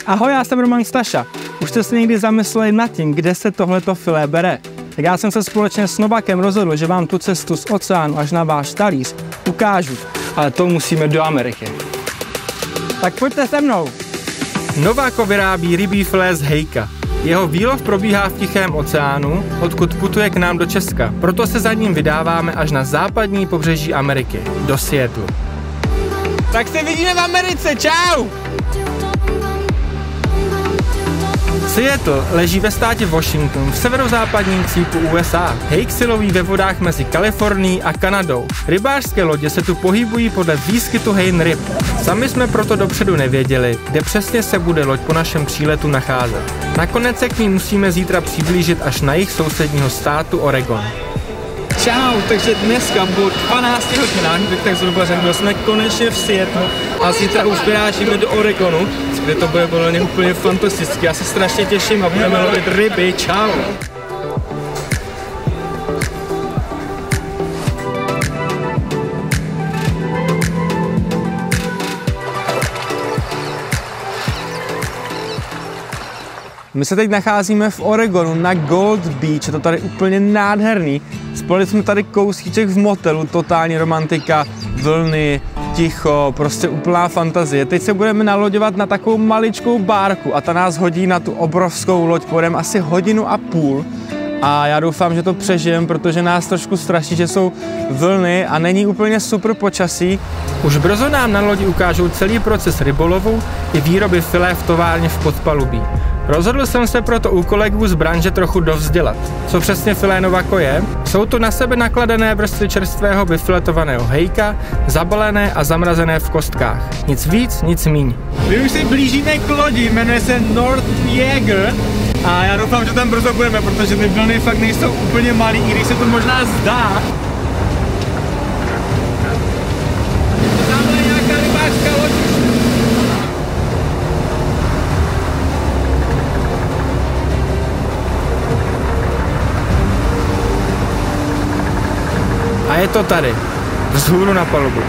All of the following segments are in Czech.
Ahoj, já jsem Roman Staša. Už jste se někdy zamysleli nad tím, kde se tohleto filé bere? Tak já jsem se společně s Novakem rozhodl, že vám tu cestu z oceánu až na váš talíř ukážu. Ale to musíme do Ameriky. Tak pojďte se mnou. Novako vyrábí rybí filé z hejka. Jeho výlov probíhá v Tichém oceánu, odkud putuje k nám do Česka. Proto se za ním vydáváme až na západní pobřeží Ameriky, do Seattlu. Tak se vidíme v Americe, čau! Seattle leží ve státě Washington v severozápadním cípu USA. Hejk se loví ve vodách mezi Kalifornií a Kanadou. Rybářské lodě se tu pohybují podle výskytu hejn ryb. Sami jsme proto dopředu nevěděli, kde přesně se bude loď po našem příletu nacházet. Nakonec se k ní musíme zítra přiblížit až na jih sousedního státu Oregon. Čau, takže dneska po 12 hodinách, bych tak zhruba řekl, jsme konečně v Seattlu a zítra už vyrážíme do Oregonu, kde to bude podle mě úplně fantastické. Já se strašně těším a budeme lovit ryby. Čau! My se teď nacházíme v Oregonu na Gold Beach, je to tady úplně nádherný. Spali jsme tady kousíček v motelu, totální romantika, vlny, ticho, prostě úplná fantazie. Teď se budeme naloďovat na takovou maličkou bárku a ta nás hodí na tu obrovskou loď, pojedeme asi 1,5 hodiny a já doufám, že to přežijem, protože nás trošku straší, že jsou vlny a není úplně super počasí. Už brzo nám na lodi ukážou celý proces rybolovu i výroby filé v továrně v podpalubí. Rozhodl jsem se proto u kolegů z branže trochu dovzdělat. Co přesně filé Novako je? Jsou to na sebe nakladené vrstvy čerstvého vyfiletovaného hejka, zabalené a zamrazené v kostkách. Nic víc, nic míň. My už se blížíme k lodi, jmenuje se North Jaeger a já doufám, že tam brzo budeme, protože ty vlny fakt nejsou úplně malý, i když se to možná zdá. Tamhle je nějaká rybářská loď. A je to tady, vzhůru na palubu.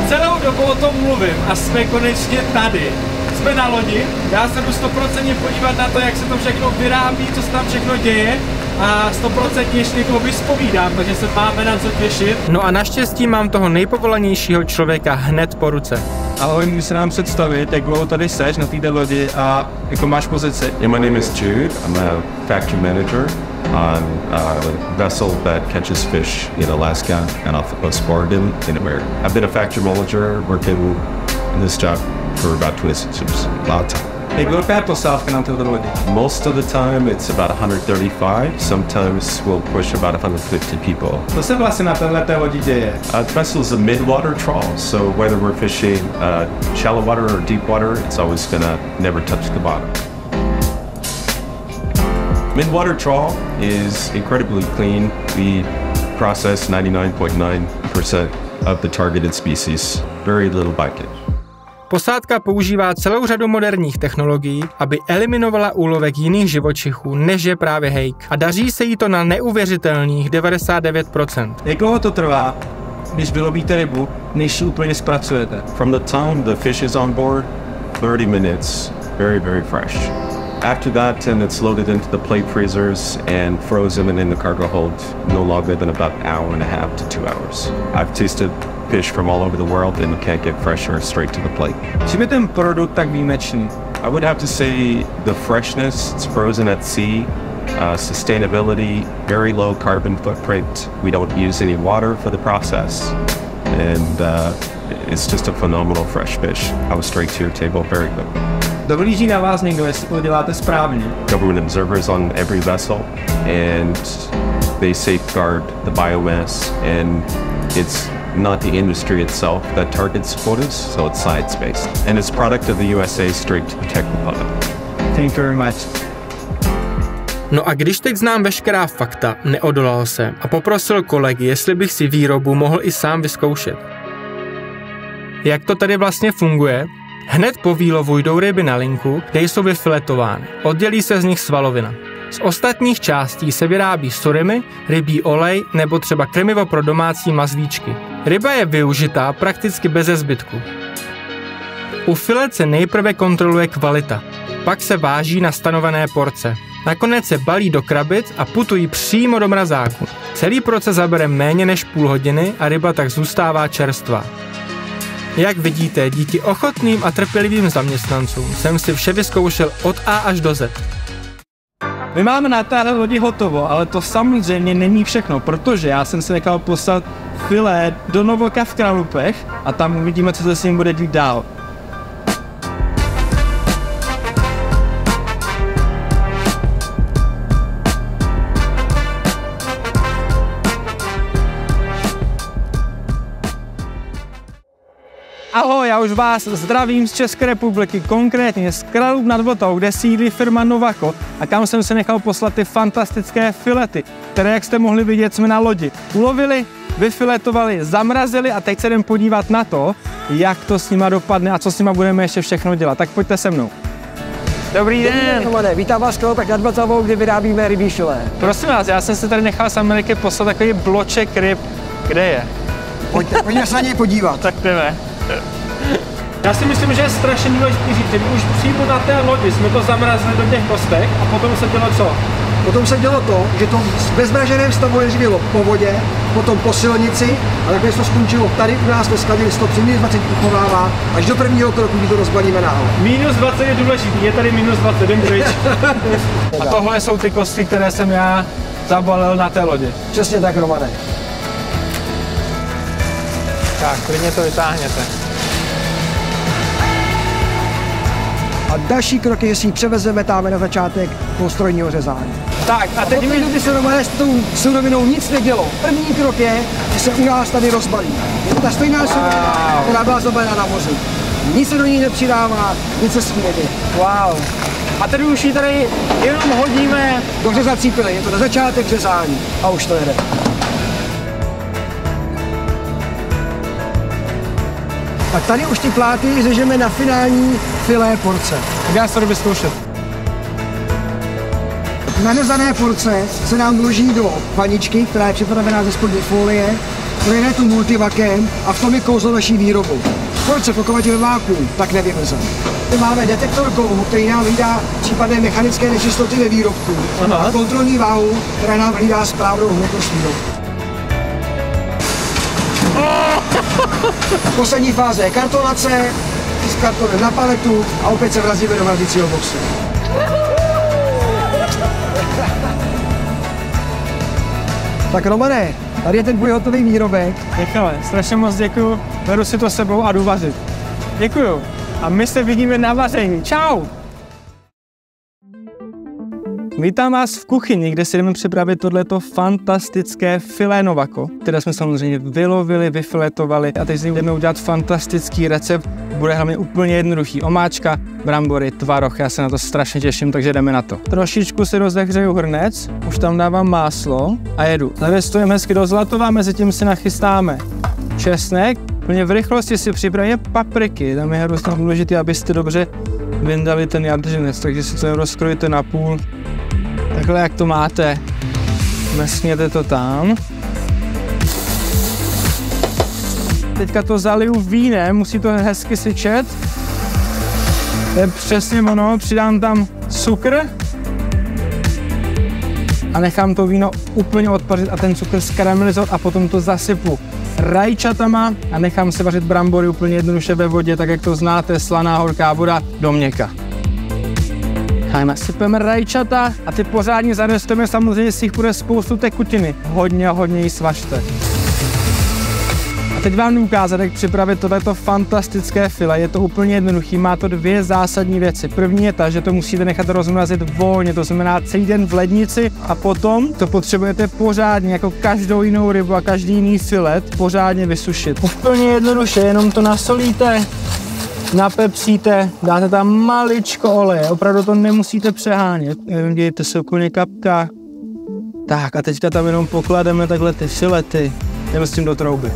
Celou dobu o tom mluvím a jsme konečně tady. Jsme na lodi, já se jdu 100% podívat na to, jak se to všechno vyrábí, co se tam všechno děje a 100% ještě někoho vyspovídám, takže se máme na co těšit. No a naštěstí mám toho nejpovolanějšího člověka hned po ruce. Ahoj, můžu se nám představit, jak dlouho tady seš na této lodi a jakou máš pozici? Yeah, my name is Jude. I'm a factory manager on a vessel that catches fish in Alaska and off the coast of Oregon in America. I've been a factory manager working in this job for about 26 years. A lot of time. Jak velká posádka na této lodi? Most of the time it's about 135. Sometimes we'll push about 150 people. Co se vlastně na této lodi děje? The vessel is a mid-water trawl, so whether we're fishing shallow water or deep water, it's always gonna never touch the bottom. Mid-water trawl is incredibly clean. We process 99.9% of the targeted species. Very little bycatch. Posádka používá celou řadu moderních technologií, aby eliminovala úlovek jiných živočichů, než je právě hejk. A daří se jí to na neuvěřitelných 99%. Jak dlouho to trvá, když vylovíte rybu, než ji úplně zpracujete? From the time the fish is on board, 30 minutes, very, very fresh. After that, then it's loaded into the plate freezers and frozen and in the cargo hold no longer than about an hour and a half to 2 hours. I've tasted fish from all over the world and can't get fresher straight to the plate. Čím je ten produkt tak výjimečný? I would have to say the freshness, it's frozen at sea, sustainability, very low carbon footprint. We don't use any water for the process, and it's just a phenomenal fresh fish. I was straight to your table, very good. Dohlíží na vás někdo, jestli to děláte správně? Government observers on every vessel, and they safeguard the biomass, and it's not the industry itself that targets quotas, so it's science-based. And it's product of the USA straight to protect the public. Thank you very much. No a když teď znám veškerá fakta, neodolal jsem a poprosil kolegy, jestli bych si výrobu mohl i sám vyzkoušet. Jak to tady vlastně funguje? Hned po výlovu jdou ryby na linku, kde jsou vyfiletovány. Oddělí se z nich svalovina. Z ostatních částí se vyrábí surimi, rybí olej nebo třeba krmivo pro domácí mazlíčky. Ryba je využitá prakticky beze zbytku. U filet se nejprve kontroluje kvalita, pak se váží na stanovené porce. Nakonec se balí do krabic a putují přímo do mrazáku. Celý proces zabere méně než půl hodiny a ryba tak zůstává čerstvá. Jak vidíte, díky ochotným a trpělivým zaměstnancům jsem si vše vyzkoušel od A až do Z. My máme na téhle lodi hotovo, ale to samozřejmě není všechno, protože já jsem si nechal poslat filé do Novoka v Kralupech a tam uvidíme, co se s ním bude dít dál. Ahoj, já už vás zdravím z České republiky, konkrétně z Kralupy nad Vltavou, kde sídlí firma Novako a kam jsem se nechal poslat ty fantastické filety, které, jak jste mohli vidět, jsme na lodi ulovili, vyfiletovali, zamrazili a teď se jdem podívat na to, jak to s nima dopadne a co s nima budeme ještě všechno dělat. Tak pojďte se mnou. Dobrý den. Vítám vás v Kralupech nad Vltavou, kde vyrábíme rybí filé. Prosím vás, já jsem se tady nechal z Ameriky poslat takový bloček ryb. Kde je? Pojďme se na něj podívat. Tak jdeme. Já si myslím, že je strašně důležitý říct, že už přímo na té lodi jsme to zamrazili do těch kostek a potom se dělo co? Potom se dělo to, že to v bezmraženém stavu jezdilo po vodě, potom po silnici a takhle to skončilo tady u nás ve skladě, to při -20 uchovává až do prvního kroku, kdy to rozbalíme náhle. -20 je důležitý, je tady -20, jdem pryč. A tohle jsou ty kostky, které jsem já zabalil na té lodi. Přesně tak, Romane. Tak, klidně to vytáhněte. A další kroky, že si ji převezeme tam na začátek strojního řezání. Tak a teď mi by se Romane s tou surovinou nic nedělo. První krok je, že se u nás tady rozbalí. Je to ta stejná surovina, která byla zabalena na moři. Nic se do ní nepřidává, nic se s ní neděje. Wow. A tady už ji tady jenom hodíme do řezací pily. Je to na začátek řezání a už to jede. A tady už ty pláty řežeme na finální filé porce. Tak já se to vyzkoušet. Narezané porce se nám vloží do paničky, která je připravená ze spodní folie, projede tu multivakem a v tom je kouzlo naší výrobu. Porce, pokud je ve vákuum, tak nevymrzne. Máme detektor kovu, který nám hlídá případné mechanické nečistoty ve výrobku. A kontrolní váhu, která nám hlídá správnou hmotnost výrobku. Poslední fáze je kartonace, s kartonem na paletu a opět se vrazíme do mrazicího boxu. Tak Romane, tady je ten tvůj hotový výrobek. Děkujeme, strašně moc děkuju, beru si to s sebou a jdu vařit. Děkuju a my se vidíme na vaření. Čau! Vítám vás v kuchyni, kde si jdeme připravit tohleto fantastické filé Novako, které jsme samozřejmě vylovili, vyfiletovali a teď si jdeme udělat fantastický recept. Bude hlavně úplně jednoduchý. Omáčka, brambory, tvaroh, já se na to strašně těším, takže jdeme na to. Trošičku si rozehřeju hrnec, už tam dávám máslo a jedu. Zavěstujeme hezky do zlatova, mezi tím si nachystáme česnek. Úplně v rychlosti si připravíme papriky, tam je hrozně důležité, abyste dobře vyndali ten jadřinec, takže si to rozkrojíte na půl. Takhle, jak to máte, vesněte to tam. Teďka to zaliju vínem, musí to hezky syčet. To je přesně ono, přidám tam cukr a nechám to víno úplně odpařit a ten cukr skaramelizovat a potom to zasypu rajčatama a nechám se vařit brambory úplně jednoduše ve vodě, tak jak to znáte, slaná horká voda do měka. A nasypeme rajčata a ty pořádně zarestujeme, samozřejmě si jich bude spoustu tekutiny. Hodně jí svažte. A teď vám jdu ukázat, jak připravit tohleto fantastické filé. Je to úplně jednoduchý, má to dvě zásadní věci. První je ta, že to musíte nechat rozmrazit volně, to znamená celý den v lednici a potom to potřebujete pořádně, jako každou jinou rybu a každý jiný filet, pořádně vysušit. Úplně jednoduše, jenom to nasolíte, napepříte, dáte tam maličko oleje, opravdu to nemusíte přehánět, dějte se úplně kapka. Tak a teďka tam jenom poklademe takhle ty filety, jdeme s tím do trouby.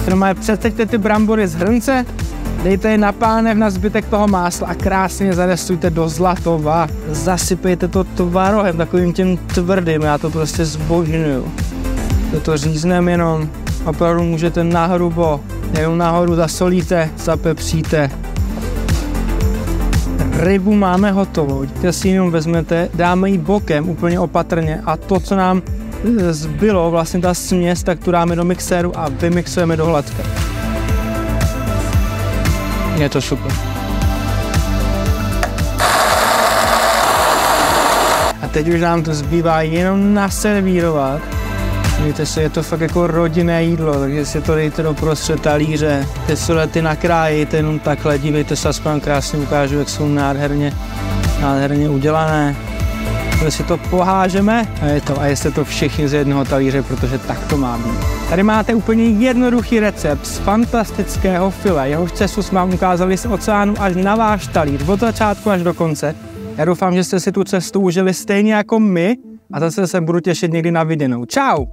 Normálně předstaďte ty brambory z hrnce, dejte je na pánev na zbytek toho másla a krásně zarestujte do zlatova. Zasypejte to tvarohem, takovým tím tvrdým, já to prostě zbožňuju. To řízneme jenom, opravdu můžete nahrubo, jenom nahoru zasolíte, zapepříte. Rybu máme hotovou, teď si jenom vezmete, dáme ji bokem úplně opatrně a to, co nám zbylo, vlastně ta směs, tak tu dáme do mixéru a vymixujeme do hladka. Je to super. A teď už nám to zbývá jenom naservírovat. Víte si, je to fakt jako rodinné jídlo, takže si to dejte do prostřed talíře. Ty solety nakrájejte jenom takhle, dívejte se, aspoň krásně ukážu, jak jsou nádherně udělané. Tady si to pohážeme a jeste to všichni z jednoho talíře, protože tak to má být. Tady máte úplně jednoduchý recept z fantastického file. Jehož cestu jsme vám ukázali z oceánu až na váš talíř, od začátku až do konce. Já doufám, že jste si tu cestu užili stejně jako my a zase se budu těšit někdy na viděnou. Čau!